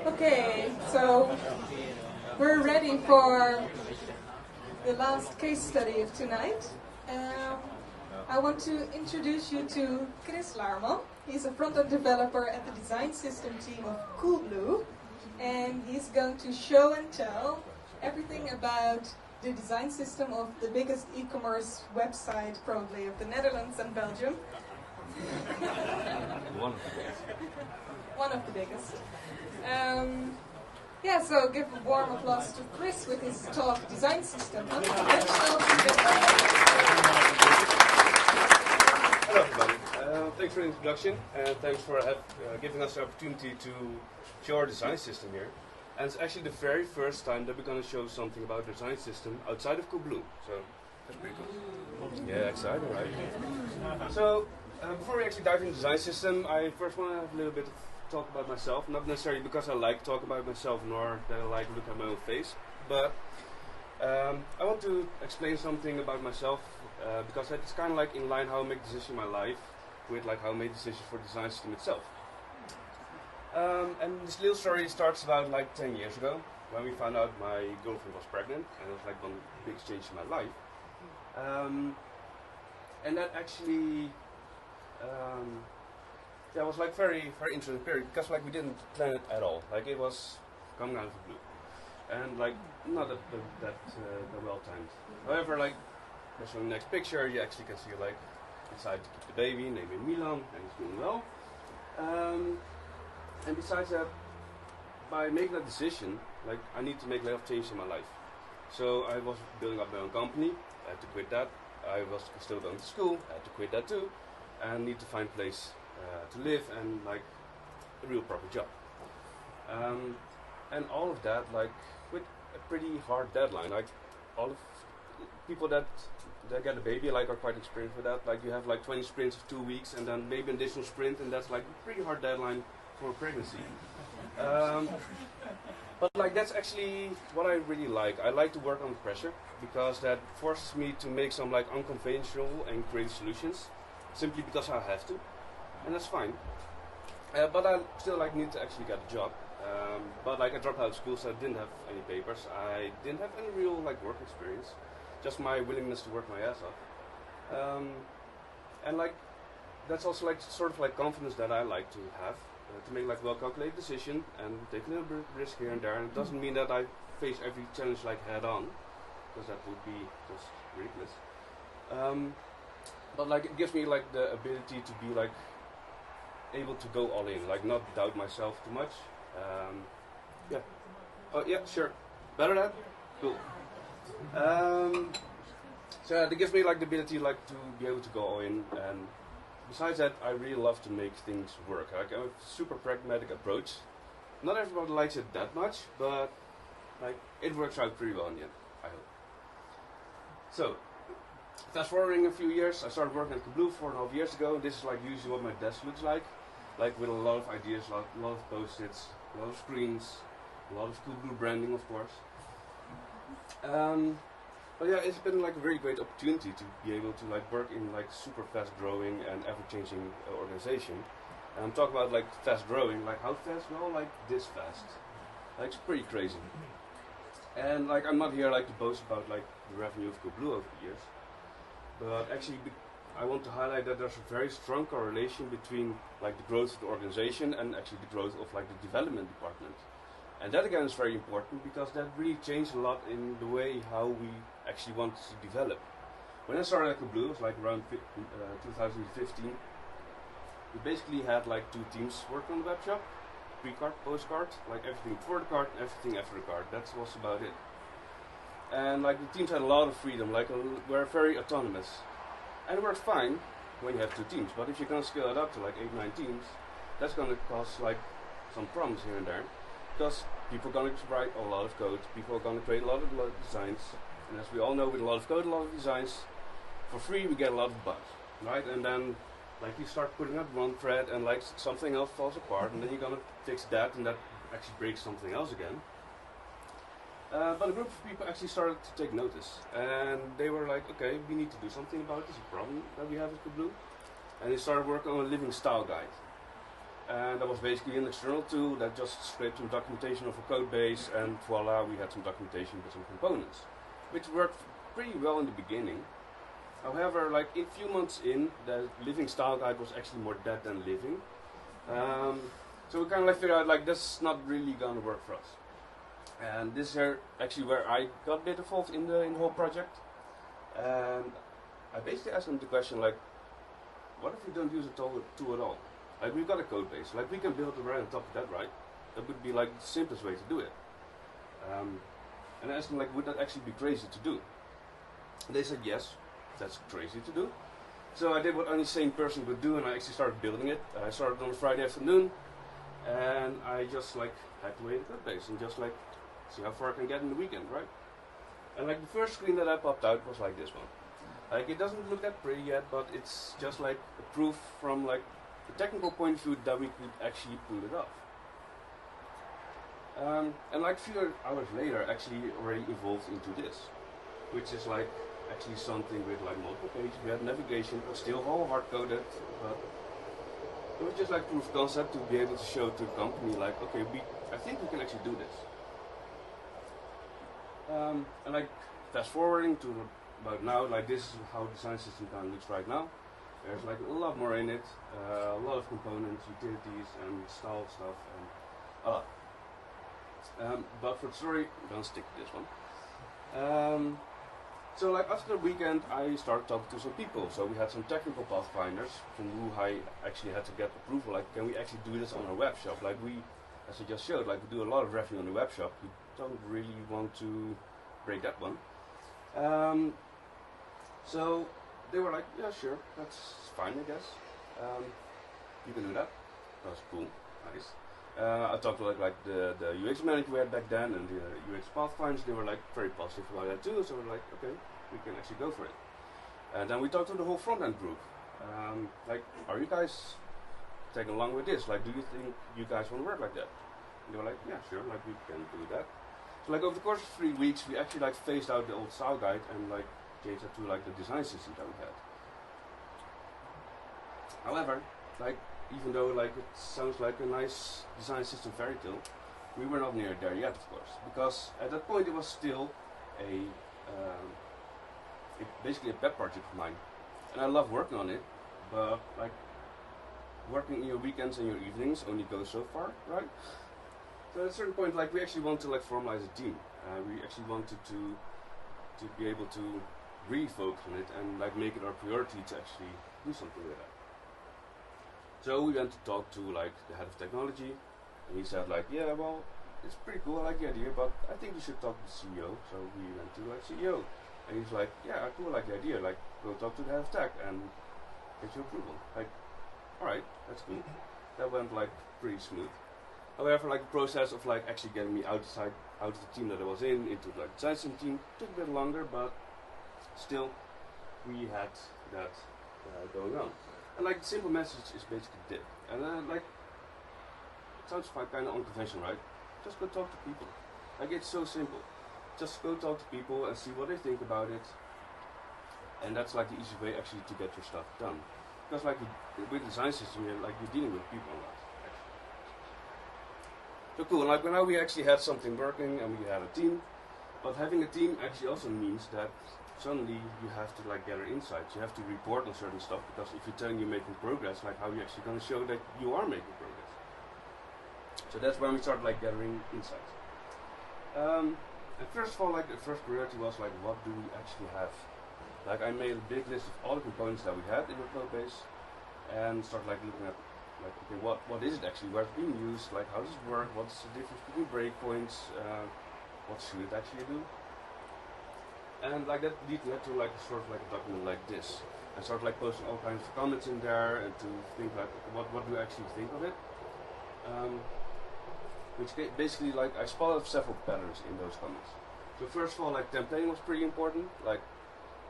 Okay, so we're ready for the last case study of tonight. I want to introduce you to Chris Laarman. He's a front-end developer at the design system team of Coolblue, and he's going to show and tell everything about the design system of the biggest e-commerce website probably of the Netherlands and Belgium. One of the biggest. One of the biggest. So give a warm applause to Chris with his talk, Design System. Hello everybody. Thanks for the introduction and thanks for giving us the opportunity to show our design system here. And it's actually the very first time that we're going to show something about the design system outside of Coolblue. So that's pretty cool. Yeah, exciting, right? So before we actually dive into the design system, I first want to have a little bit of talk about myself. Not necessarily because I like talking about myself, nor that I like look at my own face, but I want to explain something about myself because it's kind of like in line how I make decisions in my life with like how I made decisions for the design system itself. And this little story starts about like 10 years ago when we found out my girlfriend was pregnant, and it was like one big change in my life. And that actually it was like very interesting period because like we didn't plan it at all. Like it was coming out of the blue, and like not that well timed. However, like that's on the next picture, you actually can see like decided to keep the baby, name him Milan, and he's doing well. And besides that, by making that decision, like I need to make a lot of change in my life. So I was building up my own company. I had to quit that. I was still going to school. I had to quit that too, and need to find a place to live and like a real proper job. And all of that like with a pretty hard deadline. Like all of people that get a baby like are quite experienced with that. Like you have like 20 sprints of 2 weeks and then maybe an additional sprint, and that's like a pretty hard deadline for a pregnancy. But like that's actually what I really like. I like to work under pressure because that forces me to make some like unconventional and creative solutions simply because I have to. And that's fine, but I still like need to actually get a job. But like I dropped out of school, so I didn't have any papers. I didn't have any real like work experience, just my willingness to work my ass off. And like that's also like sort of like confidence that I like to have to make like well calculated decision and take a little bit of risk here and there. And it doesn't mean that I face every challenge like head on, because that would be just ridiculous. But like it gives me like the ability to be like able to go all in, like not doubt myself too much. Yeah. Oh yeah, sure. Better that? Cool. So that gives me like the ability like to be able to go all in, and besides that I really love to make things work. Like I have a super pragmatic approach. Not everybody likes it that much, but like it works out pretty well in the end, I hope. So fast forwarding a few years, I started working at Coolblue 4.5 years ago. This is like usually what my desk looks like with a lot of ideas, a lot of post-its, a lot of screens, a lot of Coolblue branding, of course. But yeah, it's been like a very great opportunity to be able to like work in like super fast-growing and ever-changing organization. And I'm talking about like fast-growing, like how fast? Well, like this fast. Like it's pretty crazy. And like I'm not here like to boast about like the revenue of Coolblue over the years. But actually, I want to highlight that there's a very strong correlation between like the growth of the organization and actually the growth of like the development department. And that again is very important because that really changed a lot in the way how we actually want to develop. When I started at Coolblue, it was like around 2015. We basically had like 2 teams working on the web shop, pre-cart, post-cart, like everything before the cart, everything after the cart. That was about it. And like the teams had a lot of freedom, like were very autonomous. And it works fine when you have 2 teams, but if you're going to scale it up to like 8-9 teams, that's going to cause like some problems here and there, because people are going to write a lot of code, people are going to create a lot of designs, and as we all know, with a lot of code, a lot of designs, for free we get a lot of bugs, right? And then like you start putting up one thread and like something else falls apart, and then you're going to fix that, and that actually breaks something else again. But a group of people actually started to take notice, and they were like, okay, we need to do something about this problem that we have at Coolblue. And they started working on a living style guide. And that was basically an external tool that just scraped some documentation of a code base, and voila, we had some documentation with some components, which worked pretty well in the beginning. However, like a few months in, the living style guide was actually more dead than living. So we kind of like figured out like this is not really gonna work for us. And this is actually where I got a bit involved in the whole project. And I basically asked them the question like, what if we don't use a tool at all? Like we've got a code base, like we can build right on top of that, right? That would be like the simplest way to do it. And I asked them like, would that actually be crazy to do? And they said yes, that's crazy to do. So I did what any sane person would do, and I actually started building it. I started on a Friday afternoon, and I just like hacked away the code base and just like see how far I can get in the weekend, right? And like the first screen that I popped out was like this one. Like it doesn't look that pretty yet, but it's just like a proof from like the technical point of view that we could actually pull it off. And like a few hours later, actually already evolved into this, which is like actually something with like multiple pages. We had navigation, it was still all hard coded, but it was just like proof of concept to be able to show to the company like, okay, I think we can actually do this. And like fast forwarding to about now, like this is how the design system kind of looks right now. There's like a lot more in it, a lot of components, utilities, and style stuff, and a lot. But for the story, I'm gonna stick to this one. So like after the weekend, I started talking to some people. So we had some technical pathfinders from who I actually had to get approval. Like, can we actually do this on our web shop? Like we, as I just showed, like we do a lot of revenue on the web shop. We don't really want to break that one. So they were like, yeah, sure, that's fine, I guess. You can do that. That was cool, nice. I talked to like the UX manager we had back then and the UX pathfinders. They were like very positive about that too. So we're like, okay, we can actually go for it. And then we talked to the whole front end group. Like, are you guys tagging along with this? Like, do you think you guys want to work like that? And they were like, yeah, sure, like we can do that. So like over the course of 3 weeks, we actually like phased out the old style guide and like changed it to like the design system that we had. However, like even though like it sounds like a nice design system fairy tale, we were not near there yet, of course, because at that point it was still basically a pet project of mine, and I love working on it, but like working in your weekends and your evenings only goes so far, right? So at a certain point, like we actually want to like formalize a team. We actually wanted to be able to really focus on it and like make it our priority to actually do something with it. So we went to talk to like the head of technology, and he said like, yeah, well, it's pretty cool, I like the idea, but I think you should talk to the CEO. So we went to like CEO, and he's like, yeah, I like the idea, like go talk to the head of tech and get your approval. Like, all right, that's cool. That went like pretty smooth. However, like the process of like actually getting me out of the team that I was in into like the design system team took a bit longer, but still we had that going on. And like the simple message is basically this. And like it sounds kind of unconventional, right? Just go talk to people. Like it's so simple. Just go talk to people and see what they think about it. And that's like the easy way actually to get your stuff done. Because like with design system, you're dealing with people a lot. So cool, like now we actually had something working and we had a team, but having a team actually also means that suddenly you have to like gather insights, you have to report on certain stuff, because if you're telling you're making progress, like how are you actually going to show that you are making progress? So that's when we started like gathering insights. And first of all, like the first priority was like, what do we actually have? Like I made a big list of all the components that we had in the code base and started like looking at like, okay, what is it actually, where it's being used, like how does it work, what's the difference between breakpoints, what should it actually do? And like that led to like sort of like a document like this. I started like posting all kinds of comments in there and to think like what do you actually think of it? Which basically like I spotted several patterns in those comments. So first of all, like templating was pretty important. Like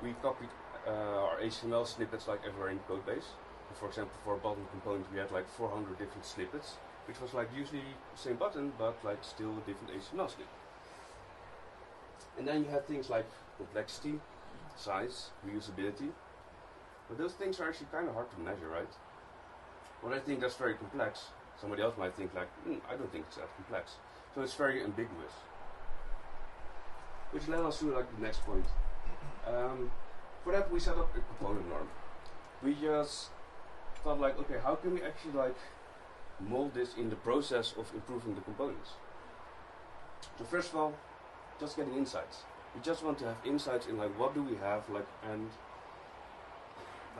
we copied our HTML snippets like everywhere in the code base. For example, for a button component we had like 400 different snippets, which was like usually the same button but like still a different HTML snippet. And then you have things like complexity, size, reusability. But those things are actually kind of hard to measure, right? What I think that's very complex Somebody else might think like, I don't think it's that complex. So it's very ambiguous. Which led us to like the next point. For that we set up a component norm. We just thought like, okay, how can we actually like mold this in the process of improving the components? So first of all, just getting insights. We just want to have insights in like what do we have, like, and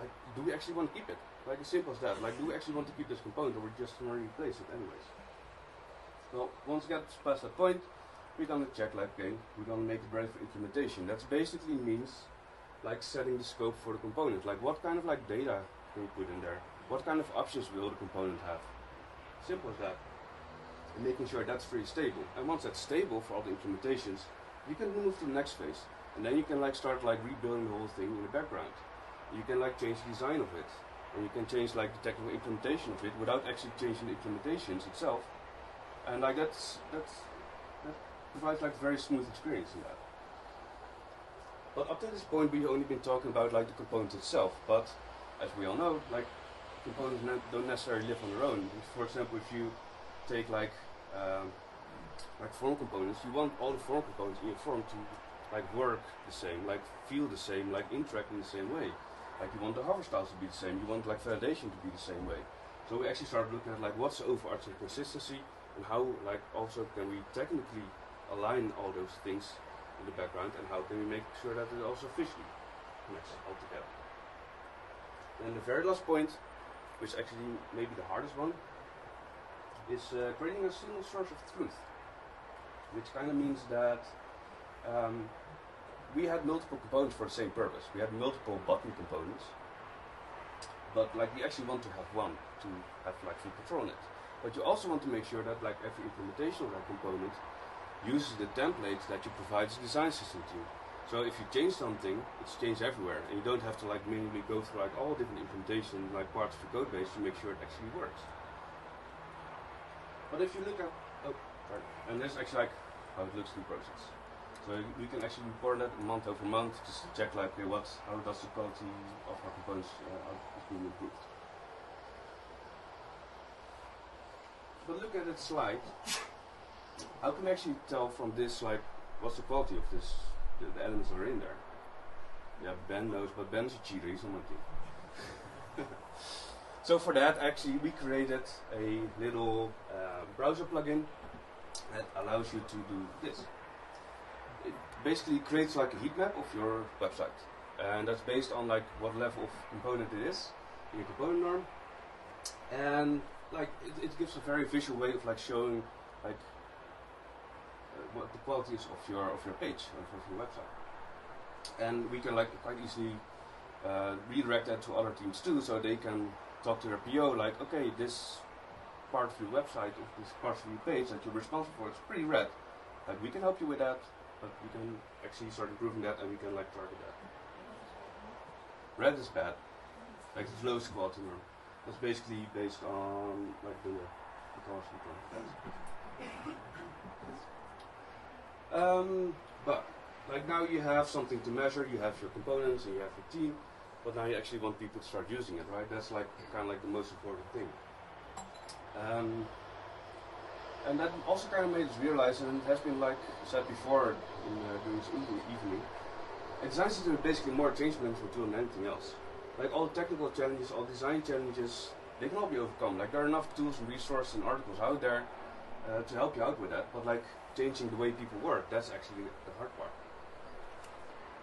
like do we actually want to keep it? Like as simple as that. Like, do we actually want to keep this component, or we just want to replace it anyways? Well, once we get past that point, we're gonna check like, okay, we're gonna make it ready for implementation. That basically means like setting the scope for the component. Like what kind of like data can we put in there? What kind of options will the component have? Simple as that. And making sure that's pretty stable. And once that's stable for all the implementations, you can move to the next phase. And then you can like start like rebuilding the whole thing in the background. You can like change the design of it. And you can change like the technical implementation of it without actually changing the implementations itself. And like that provides like a very smooth experience in that. But up to this point we've only been talking about like the component itself. But as we all know, like components don't necessarily live on their own. For example, if you take like form components, you want all the form components in your form to like work the same, like feel the same, like interact in the same way. Like you want the hover styles to be the same, you want like validation to be the same way. So we actually started looking at like what's the overarching consistency and how like also can we technically align all those things in the background, and how can we make sure that it also visually connects all together. And the very last point, which actually may be the hardest one, is creating a single source of truth. Which kind of means that we had multiple components for the same purpose. We had multiple button components, but like we actually want to have one to have like full control on it. But you also want to make sure that like every implementation of that component uses the templates that you provide the design system to. So if you change something, it's changed everywhere, and you don't have to like manually go through like all different implementation like parts of the code base to make sure it actually works. But if you look at, and this is actually like how it looks in the process. So we can actually report that month over month, just to check like how does the quality of our components is being improved. But look at that slide. How can we actually tell from this like what's the quality of this, the elements that are in there? Yeah, Ben knows, but Ben's a cheater, he's on my team. So for that, actually, we created a little browser plugin that allows you to do this. It basically creates like a heat map of your website, and that's based on like what level of component it is in your component norm, and like it gives a very visual way of like showing like what the quality is of your page of your website, and we can like quite easily redirect that to other teams too, so they can talk to their PO like, okay, this part of your website, or this part of your page that you're responsible for is pretty red. Like we can help you with that, but we can actually start improving that, and we can like target that. Red is bad, like the lowest quality norm. That's basically based on like the colors we can. But like now you have something to measure, you have your components and you have your team, but now you actually want people to start using it, right? That's like kind of like the most important thing. And that also kind of made us realize, and it has been like said before during this evening, a design system is basically more a change management tool than anything else. Like all technical challenges, all design challenges, they can all be overcome. Like there are enough tools and resources and articles out there to help you out with that, but like changing the way people work, that's actually the hard part.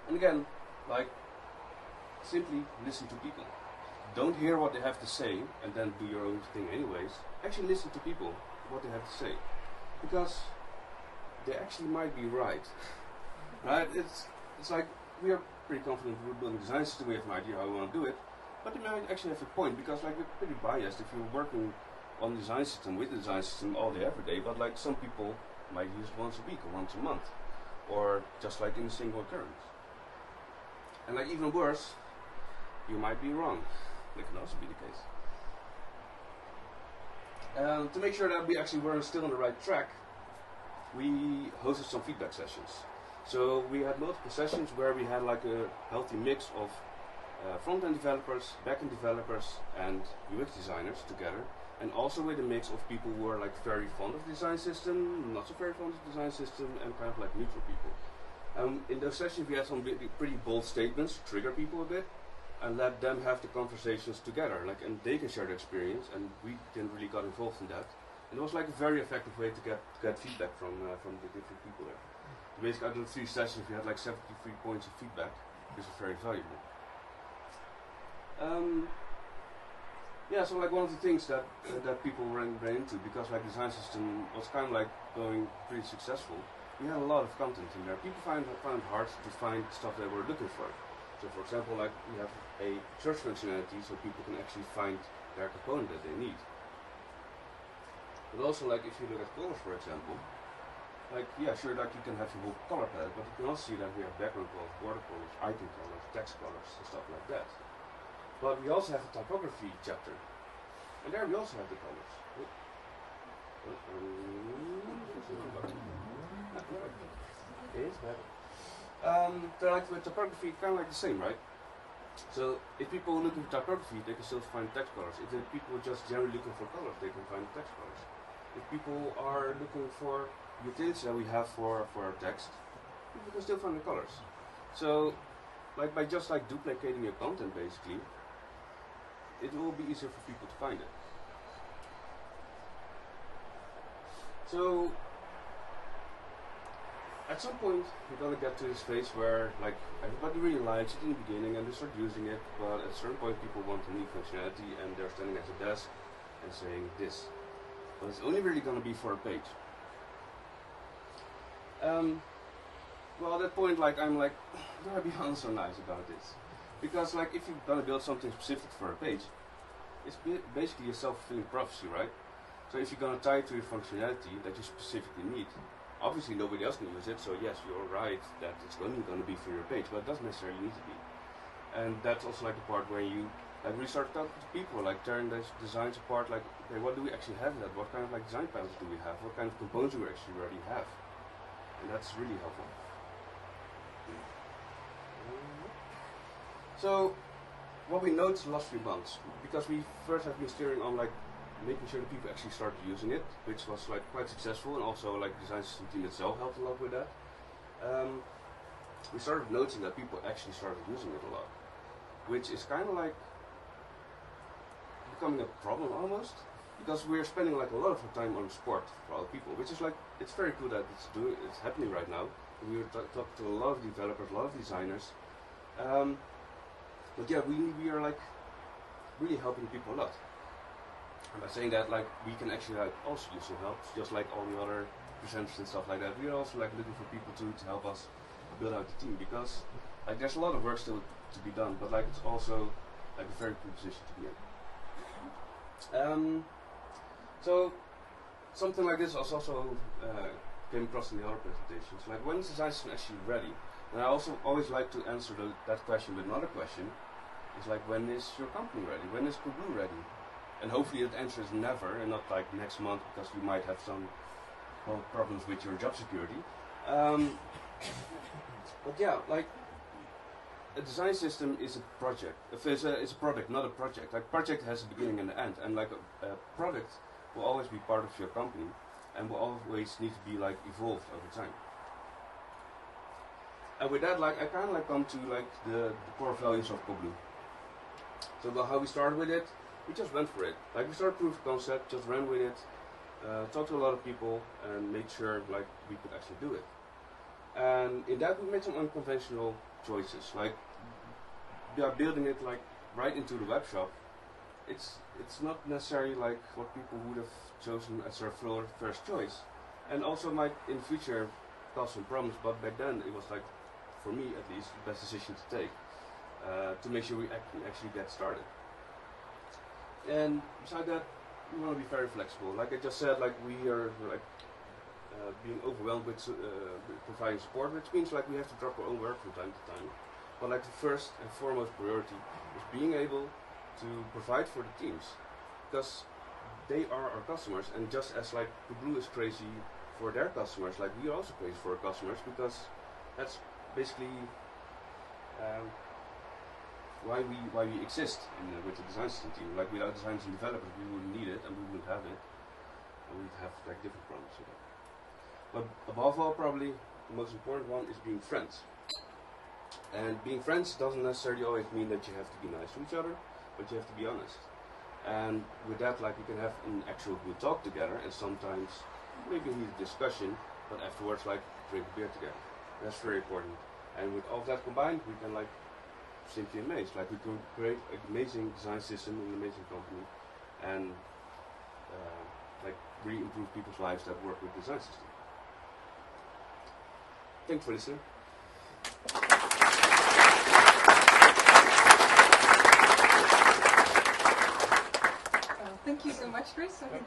And again, like simply listen to people. Don't hear what they have to say and then do your own thing anyways. Actually listen to people, what they have to say, because they actually might be right. Right? It's like we are pretty confident we're building a design system, we have an idea how we want to do it, but they might actually have a point, because like we're pretty biased if you're working on the design system with the design system all day every day, but like some people might use it once a week or once a month, or just like in a single occurrence. And like even worse, you might be wrong. That can also be the case. To make sure that we actually were still on the right track, we hosted some feedback sessions. So we had multiple sessions where we had like a healthy mix of front-end developers, back-end developers, and UX designers together, and also with a mix of people who are like very fond of design system, not so very fond of design system, and kind of like neutral people. In those sessions we had some pretty bold statements to trigger people a bit, and let them have the conversations together, like, and they can share their experience, and we didn't really got involved in that. And it was like a very effective way to get feedback from the different people there. Basically, out of the 3 sessions, we had like 73 points of feedback, which is very valuable. Yeah, so like one of the things that people ran into, because like design system was kind of like going pretty successful, we had a lot of content in there. People found it hard to find stuff they were looking for. So for example, like we have a search functionality so people can actually find their component that they need. But also, like if you look at colors, for example, like yeah, sure, like you can have your whole color palette, but you can also see that we have background colors, border colors, icon colors, text colors, and stuff like that. But we also have a typography chapter, and there we also have the colors. They're like with typography, kind of like the same, right? So if people are looking for typography, they can still find text colors. If the people are just generally looking for colors, they can find text colors. If people are looking for utilities that we have for our text, people can still find the colors. So, like by just like duplicating your content, basically, it will be easier for people to find it. So, at some point, we're gonna get to this phase where like everybody really likes it in the beginning and they start using it, but at a certain point people want a new functionality and they're standing at a desk and saying this. But it's only really gonna be for a page. Well, at that point, like I'm like, do I be honest or nice about this? Because like if you're gonna build something specific for a page, it's basically a self-fulfilling prophecy, right? So if you're gonna tie it to your functionality that you specifically need, obviously nobody else can use it, so yes, you're right that it's only going to be for your page, but it doesn't necessarily need to be. And that's also like the part where you like really start talking to people, like tearing those designs apart, like okay, what do we actually have in that? What kind of like design patterns do we have? What kind of components do we actually already have? And that's really helpful. So what we noticed the last few months, because we first have been steering on like making sure that people actually started using it, which was like quite successful, and also like the design system team itself helped a lot with that. We started noticing that people actually started using it a lot, which is kind of like becoming a problem almost, because we're spending like a lot of our time on support for other people, which is like, it's very cool that it's happening right now. We were talking to a lot of developers, a lot of designers, but yeah, we are like really helping people a lot. And by saying that, like we can actually like also use some help, just like all the other presenters and stuff like that. We are also like looking for people to help us build out the team, because like there's a lot of work still to be done, but like it's also like a very cool position to be in. So something like this was also came across in the other presentations. Like when is the design system actually ready? And I also always like to answer that question with another question. It's like, when is your company ready? When is Coolblue ready? And hopefully the answer is never, and not like next month, because you might have some problems with your job security. But yeah, like a design system is a project. It's a product, not a project. Like project has a beginning and an end, and like a product will always be part of your company, and will always need to be like evolved over time. And with that, like I kind of like come to like the core values of Coolblue. So how we started with it. We just went for it. Like we started proof of concept, just ran with it, talked to a lot of people, and made sure like we could actually do it. And in that we made some unconventional choices. Like we are building it like right into the web shop. It's not necessarily like what people would have chosen as their first choice, and also might in the future cause some problems. But back then it was like, for me at least, the best decision to take to make sure we actually get started. And besides that, we want to be very flexible. Like I just said, like we are like being overwhelmed with providing support, which means like we have to drop our own work from time to time. But like the first and foremost priority is being able to provide for the teams, because they are our customers. And just as like Coolblue is crazy for their customers, like we are also crazy for our customers, because that's basically why we exist with the design system team. Like without designers and developers, we wouldn't need it, and we wouldn't have it, and we'd have like different problems with it. But above all, probably the most important one is being friends. And being friends doesn't necessarily always mean that you have to be nice to each other, but you have to be honest. And with that, like, you can have an actual good talk together, and sometimes maybe need a discussion, but afterwards, like, drink a beer together. That's very important. And with all of that combined, we can, like, simply amaze. Like, we can create an amazing design system, an amazing company, and like, really improve people's lives that work with design system. Thanks for listening. Thank you so much, Chris. I think